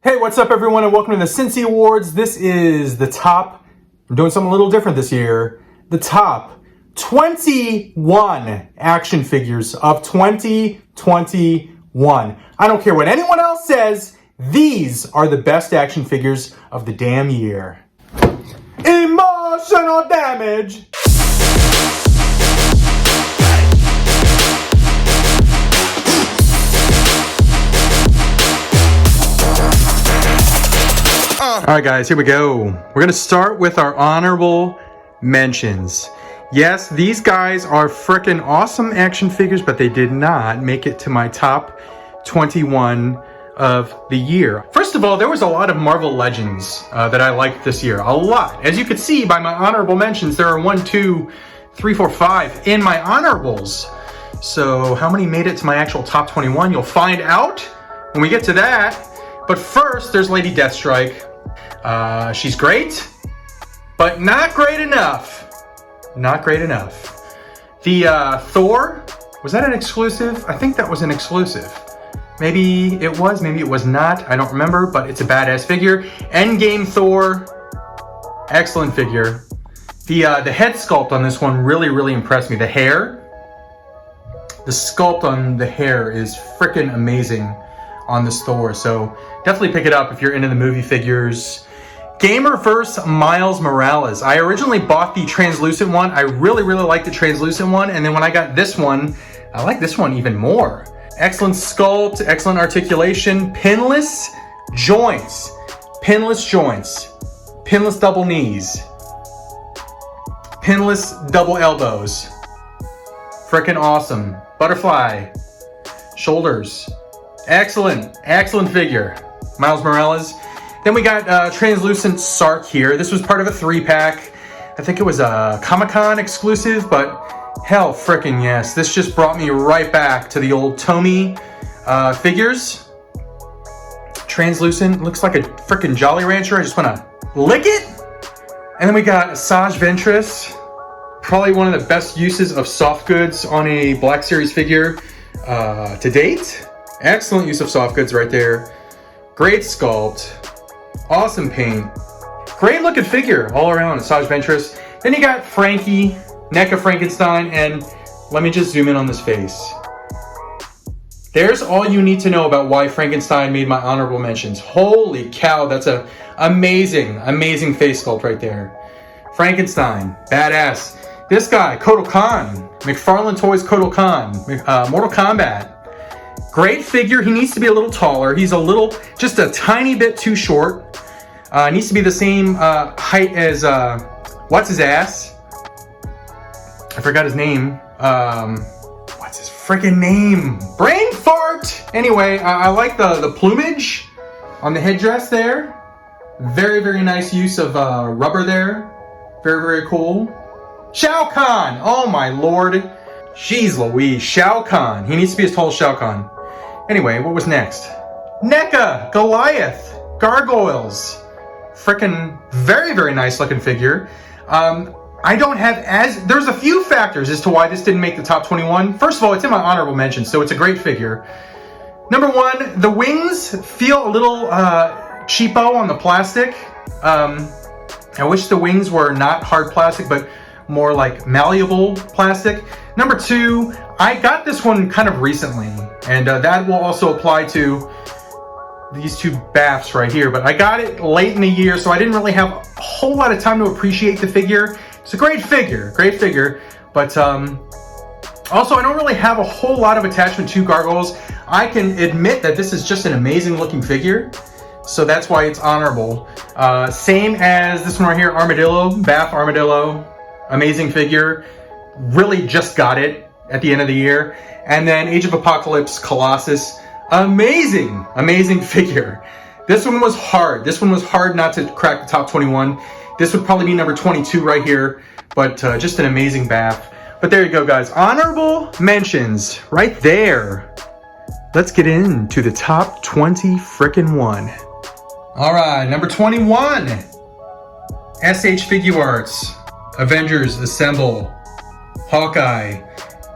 Hey, what's up everyone, and welcome to the CINCY Awards. This is the top, I'm doing something a little different this year, the top 21 action figures of 2021. I don't care what anyone else says, these are the best action figures of the damn year. Emotional damage! Alright guys, here we go. We're going to start with our honorable mentions. Yes, these guys are freaking awesome action figures, but they did not make it to my top 21 of the year. First of all, there was a lot of Marvel Legends that I liked this year. A lot. As you can see by my honorable mentions, there are 1, 2, 3, 4, 5 in my honorables. So how many made it to my actual top 21? You'll find out when we get to that. But first, there's Lady Deathstrike. She's great, but not great enough. Not great enough. The Thor, was that an exclusive? I think that was an exclusive. Maybe it was, maybe it was not. I don't remember, but it's a badass figure. Endgame Thor, excellent figure. The head sculpt on this one really impressed me. The hair, the sculpt on the hair is freaking amazing on this Thor. So definitely pick it up if you're into the movie figures. Gamerverse Miles Morales. I originally bought the translucent one. I really liked the translucent one, and then when I got this one, I like this one even more. Excellent sculpt, excellent articulation, pinless joints, pinless double knees, pinless double elbows. Freaking awesome. Butterfly, shoulders. Excellent figure. Miles Morales. Then we got translucent Sark here. This was part of a 3-pack. I think it was a Comic-Con exclusive, but hell frickin' yes. This just brought me right back to the old Tomy figures. Translucent, looks like a frickin' Jolly Rancher. I just wanna lick it. And then we got Asajj Ventress. Probably one of the best uses of soft goods on a Black Series figure to date. Excellent use of soft goods right there. Great sculpt. Awesome paint. Great looking figure all around, Asajj Ventress. Then you got Frankie, NECA Frankenstein, and let me just zoom in on this face. There's all you need to know about why Frankenstein made my honorable mentions. Holy cow, that's a amazing face sculpt right there. Frankenstein, badass. This guy, Kotal Khan, McFarlane Toys Kotal Khan, Mortal Kombat. Great figure. He needs to be a little taller. He's just a tiny bit too short. Needs to be the same height as, what's his ass? I forgot his name. What's his freaking name? Brain fart! Anyway, I like the plumage on the headdress there. Very nice use of rubber there. Very cool. Shao Kahn! Oh my lord. Jeez Louise. Shao Kahn. He needs to be as tall as Shao Kahn. Anyway, what was next? NECA, Goliath, Gargoyles. Frickin' very nice looking figure. There's a few factors as to why this didn't make the top 21. First of all, it's in my honorable mentions, so it's a great figure. Number one, the wings feel a little cheapo on the plastic. I wish the wings were not hard plastic, but more like malleable plastic. Number two, I got this one kind of recently, and that will also apply to these two baths right here, but I got it late in the year, so I didn't really have a whole lot of time to appreciate the figure. It's a great figure, but also I don't really have a whole lot of attachment to Gargoyles. I can admit that this is just an amazing looking figure, so that's why it's honorable. Same as this one right here, Armadillo, Bath Armadillo. Amazing figure. Really just got it at the end of the year. And then Age of Apocalypse Colossus. Amazing figure. This one was hard. This one was hard not to crack the top 21. This would probably be number 22 right here. But just an amazing bath. But there you go, guys. Honorable mentions right there. Let's get into the top 20 frickin' one. All right, number 21. SH Figuarts. Avengers Assemble. Hawkeye.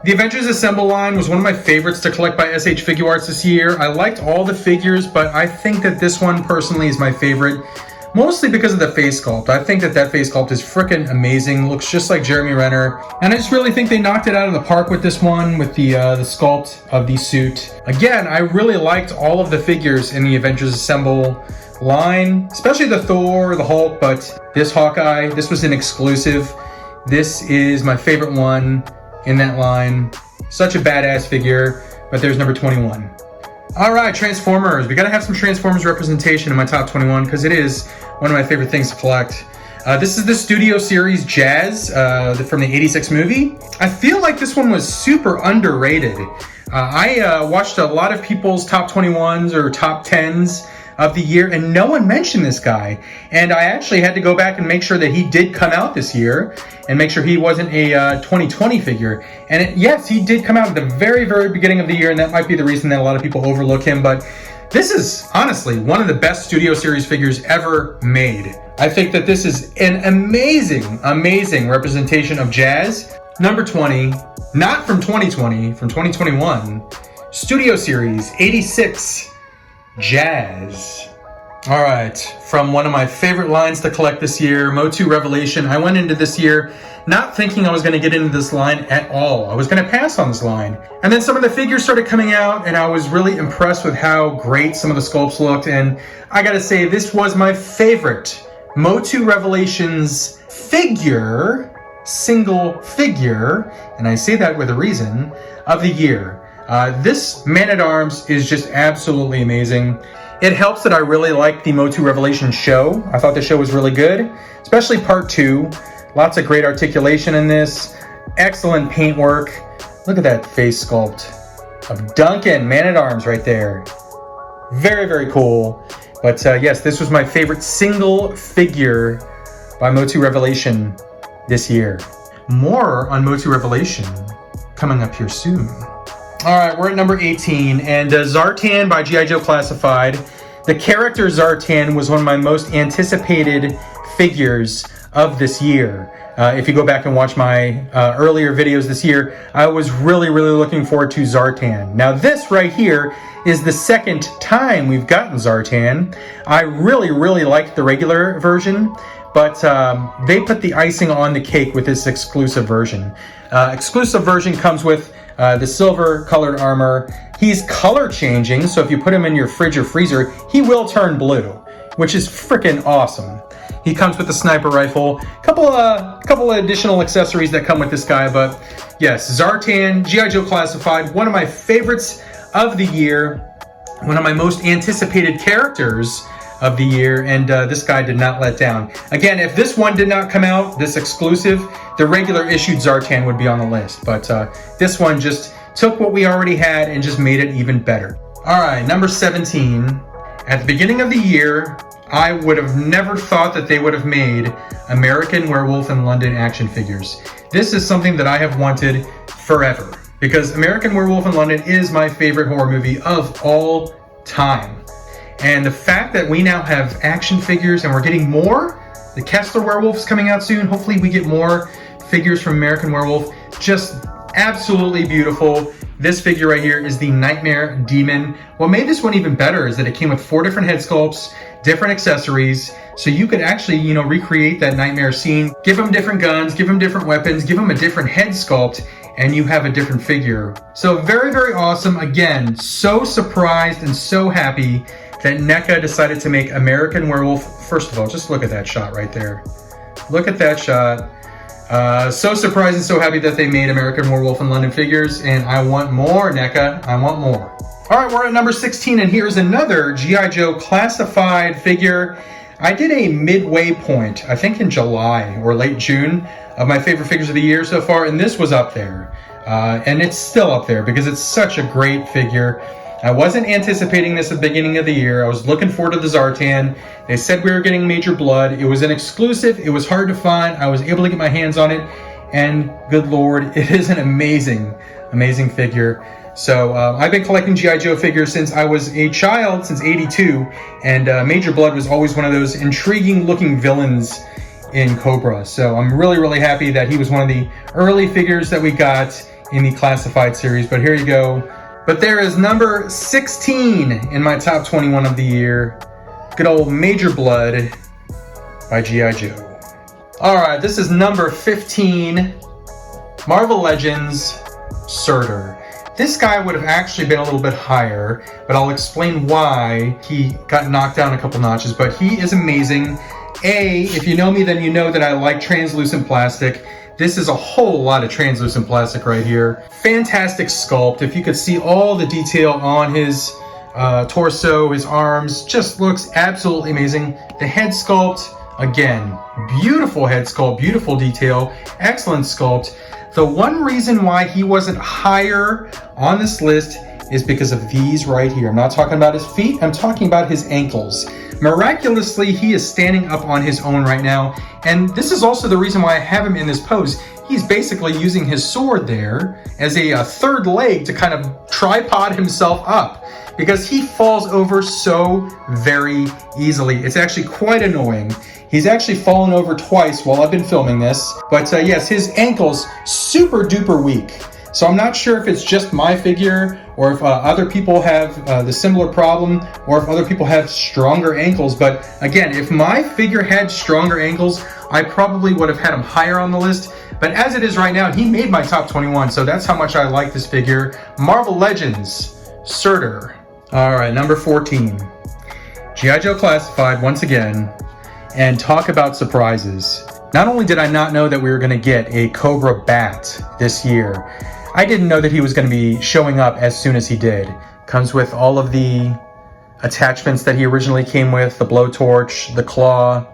The Avengers Assemble line was one of my favorites to collect by SH Figuarts this year. I liked all the figures, but I think that this one personally is my favorite. Mostly because of the face sculpt. I think that face sculpt is freaking amazing. Looks just like Jeremy Renner. And I just really think they knocked it out of the park with this one, with the sculpt of the suit. Again, I really liked all of the figures in the Avengers Assemble line, especially the Thor, the Hulk, but this Hawkeye, this was an exclusive. This is my favorite one in that line. Such a badass figure, but there's number 21. All right, Transformers. We gotta have some Transformers representation in my top 21 because it is one of my favorite things to collect. This is the Studio Series Jazz from the '86 movie. I feel like this one was super underrated. I watched a lot of people's top 21s or top 10s of the year, and no one mentioned this guy. And I actually had to go back and make sure that he did come out this year and make sure he wasn't a 2020 figure. And yes, he did come out at the very, very beginning of the year, and that might be the reason that a lot of people overlook him. But this is honestly one of the best Studio Series figures ever made. I think that this is an amazing, amazing representation of Jazz. Number 20, not from 2020, from 2021, Studio Series 86 Jazz. All right, from one of my favorite lines to collect this year, Motu Revelation. I went into this year not thinking I was going to get into this line at all. I was going to pass on this line. And then some of the figures started coming out, and I was really impressed with how great some of the sculpts looked. And I got to say, this was my favorite Motu Revelations figure, single figure, and I say that with a reason, of the year. This Man-at-Arms is just absolutely amazing. It helps that I really liked the Motu Revelation show. I thought the show was really good, especially part 2. Lots of great articulation in this. Excellent paintwork. Look at that face sculpt of Duncan, Man-at-Arms right there. Very, very cool. But yes, this was my favorite single figure by Motu Revelation this year. More on Motu Revelation coming up here soon. All right, we're at number 18, and Zartan by G.I. Joe Classified. The character Zartan was one of my most anticipated figures of this year. If you go back and watch my earlier videos this year, I was really, really looking forward to Zartan. Now this right here is the second time we've gotten Zartan. I really, really liked the regular version, but they put the icing on the cake with this exclusive version. Exclusive version comes with the silver colored armor. He's color changing, so if you put him in your fridge or freezer, he will turn blue, which is freaking awesome. He comes with a sniper rifle, couple of additional accessories that come with this guy, but yes, Zartan, G.I. Joe Classified, one of my favorites of the year, one of my most anticipated characters of the year, and this guy did not let down. Again, if this one did not come out, this exclusive, the regular issued Zartan would be on the list, but this one just took what we already had and just made it even better. All right, number 17. At the beginning of the year, I would have never thought that they would have made American Werewolf in London action figures. This is something that I have wanted forever, because American Werewolf in London is my favorite horror movie of all time. And the fact that we now have action figures and we're getting more, the Kessler Werewolf's coming out soon, hopefully we get more figures from American Werewolf, just absolutely beautiful. This figure right here is the Nightmare Demon. What made this one even better is that it came with 4 different head sculpts, different accessories, so you could actually, recreate that nightmare scene, give them different guns, give them different weapons, give them a different head sculpt, and you have a different figure. So very, very awesome. Again, so surprised and so happy that NECA decided to make American Werewolf. First of all, just look at that shot right there. Look at that shot. So surprised and so happy that they made American Werewolf in London figures, and I want more, NECA. I want more. All right, we're at number 16, and here's another G.I. Joe Classified figure. I did a midway point, I think in July or late June, of my favorite figures of the year so far, and this was up there. And it's still up there because it's such a great figure. I wasn't anticipating this at the beginning of the year. I was looking forward to the Zartan. They said we were getting Major Blood. It was an exclusive. It was hard to find. I was able to get my hands on it. And good Lord, it is an amazing, amazing figure. So I've been collecting G.I. Joe figures since I was a child, since '82. And Major Blood was always one of those intriguing looking villains in Cobra. So I'm really, really happy that he was one of the early figures that we got in the classified series, but here you go. But there is number 16 in my top 21 of the year. Good old Major Blood by G.I. Joe. All right, this is number 15, Marvel Legends Surtur. This guy would have actually been a little bit higher, but I'll explain why he got knocked down a couple notches, but he is amazing. If you know me, then you know that I like translucent plastic. This is a whole lot of translucent plastic right here. Fantastic sculpt. If you could see all the detail on his torso, his arms, just looks absolutely amazing. The head sculpt, again, beautiful head sculpt, beautiful detail, excellent sculpt. The one reason why he wasn't higher on this list is because of these right here. I'm not talking about his feet, I'm talking about his ankles. Miraculously, he is standing up on his own right now, and this is also the reason why I have him in this pose. He's basically using his sword there as a third leg to kind of tripod himself up, because he falls over so very easily. It's actually quite annoying. He's actually fallen over twice while I've been filming this. But yes, his ankle's super duper weak. So I'm not sure if it's just my figure or if other people have the similar problem, or if other people have stronger ankles. But again, if my figure had stronger ankles, I probably would have had him higher on the list. But as it is right now, he made my top 21. So that's how much I like this figure. Marvel Legends Surtur. All right, number 14. G.I. Joe Classified once again. And talk about surprises. Not only did I not know that we were going to get a Cobra bat this year, I didn't know that he was going to be showing up as soon as he did. Comes with all of the attachments that he originally came with, the blowtorch, the claw,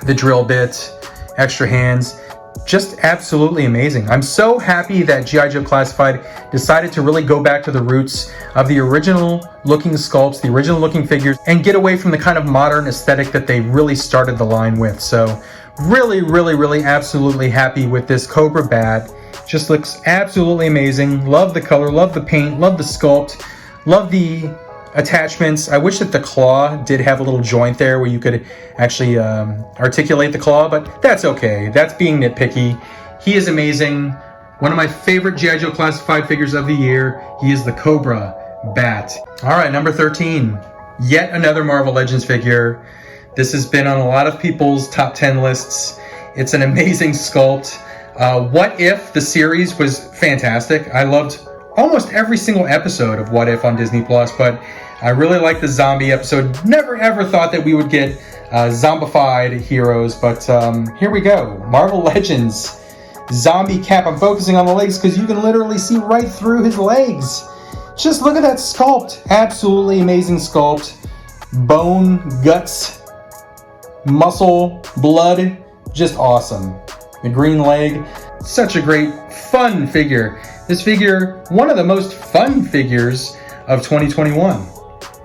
the drill bit, extra hands. Just absolutely amazing. I'm so happy that G.I. Joe Classified decided to really go back to the roots of the original looking sculpts, the original looking figures, and get away from the kind of modern aesthetic that they really started the line with. So really absolutely happy with this Cobra bat. Just looks absolutely amazing. Love the color, love the paint, love the sculpt, love the attachments. I wish that the claw did have a little joint there where you could actually articulate the claw, but that's okay. That's being nitpicky. He is amazing. One of my favorite G.I. Joe Classified figures of the year. He is the Cobra bat. All right, number 13. Yet another Marvel Legends figure. This has been on a lot of people's top 10 lists. It's an amazing sculpt. What If, the series, was fantastic. I loved almost every single episode of What If on Disney+, but I really liked the zombie episode. Never ever thought that we would get zombified heroes, but here we go. Marvel Legends Zombie Cap. I'm focusing on the legs because you can literally see right through his legs. Just look at that sculpt. Absolutely amazing sculpt. Bone, guts, muscle, blood. Just awesome. The green leg. Such a great, fun figure. This figure, one of the most fun figures of 2021.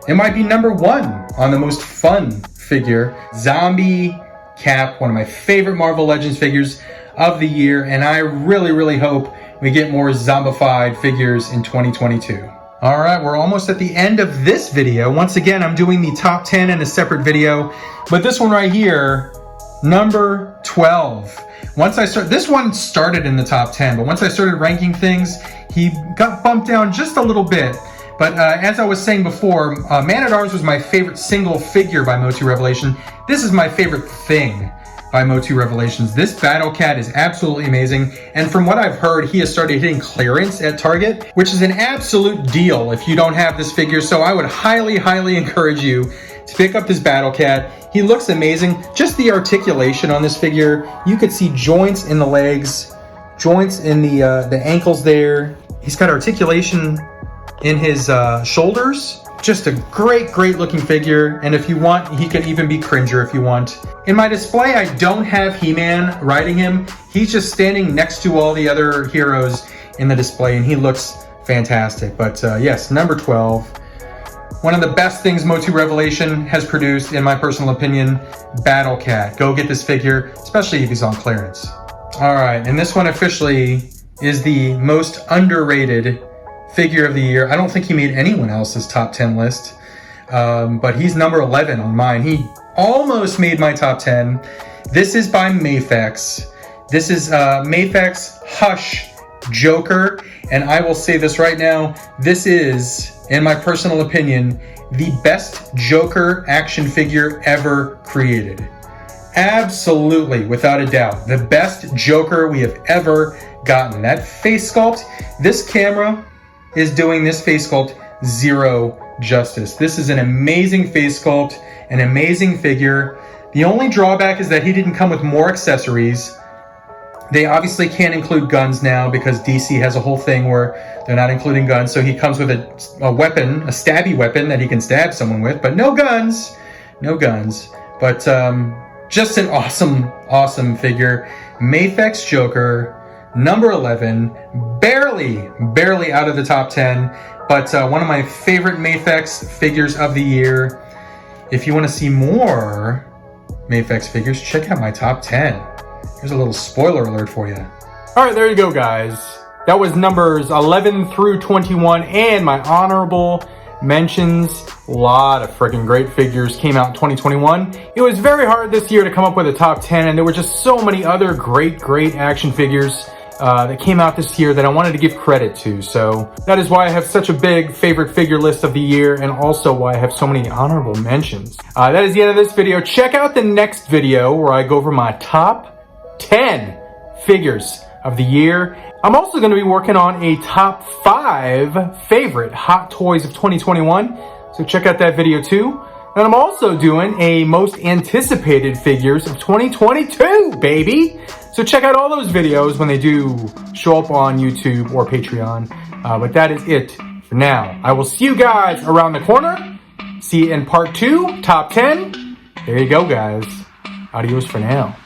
It might be number one on the most fun figure. Zombie Cap, one of my favorite Marvel Legends figures of the year, and I really hope we get more zombified figures in 2022. All right, we're almost at the end of this video. Once again, I'm doing the top 10 in a separate video, but this one right here, number 12. This one started in the top 10, but once I started ranking things, he got bumped down just a little bit. But as I was saying before, Man-at-Arms was my favorite single figure by Motu Revelation. This is my favorite thing by Motu Revelations. This Battle Cat is absolutely amazing, and from what I've heard, he has started hitting clearance at Target, which is an absolute deal if you don't have this figure, so I would highly encourage you to pick up this Battle Cat. He looks amazing. Just the articulation on this figure. You could see joints in the legs, joints in the ankles there. He's got articulation in his shoulders. Just a great looking figure. And if you want, he could even be Cringer if you want. In my display, I don't have He-Man riding him. He's just standing next to all the other heroes in the display, and he looks fantastic. But yes, number 12. One of the best things Motu Revelation has produced, in my personal opinion, Battle Cat. Go get this figure, especially if he's on clearance. All right, and this one officially is the most underrated figure of the year. I don't think he made anyone else's top 10 list, but he's number 11 on mine. He almost made my top 10. This is by MAFEX. This is MAFEX Hush Joker. And I will say this right now, this is, in my personal opinion, the best Joker action figure ever created. Absolutely, without a doubt, the best Joker we have ever gotten. That face sculpt, this camera is doing this face sculpt zero justice. This is an amazing face sculpt, an amazing figure. The only drawback is that he didn't come with more accessories. They obviously can't include guns now because DC has a whole thing where they're not including guns. So he comes with a weapon, a stabby weapon that he can stab someone with, but no guns, no guns. But just an awesome, awesome figure. MAFEX Joker, number 11, barely out of the top 10, but one of my favorite MAFEX figures of the year. If you want to see more MAFEX figures, check out my top 10. Here's a little spoiler alert for you. All right, there you go, guys. That was numbers 11 through 21 and my honorable mentions. A lot of freaking great figures came out in 2021. It was very hard this year to come up with a top 10, and there were just so many other great action figures that came out this year that I wanted to give credit to. So that is why I have such a big favorite figure list of the year, and also why I have so many honorable mentions. That is the end of this video. Check out the next video where I go over my top 10 figures of the year. I'm also going to be working on a top 5 favorite Hot Toys of 2021. So check out that video too. And I'm also doing a most anticipated figures of 2022, baby. So check out all those videos when they do show up on YouTube or Patreon. But that is it for now. I will see you guys around the corner. See you in part 2, top 10. There you go, guys. Adios for now.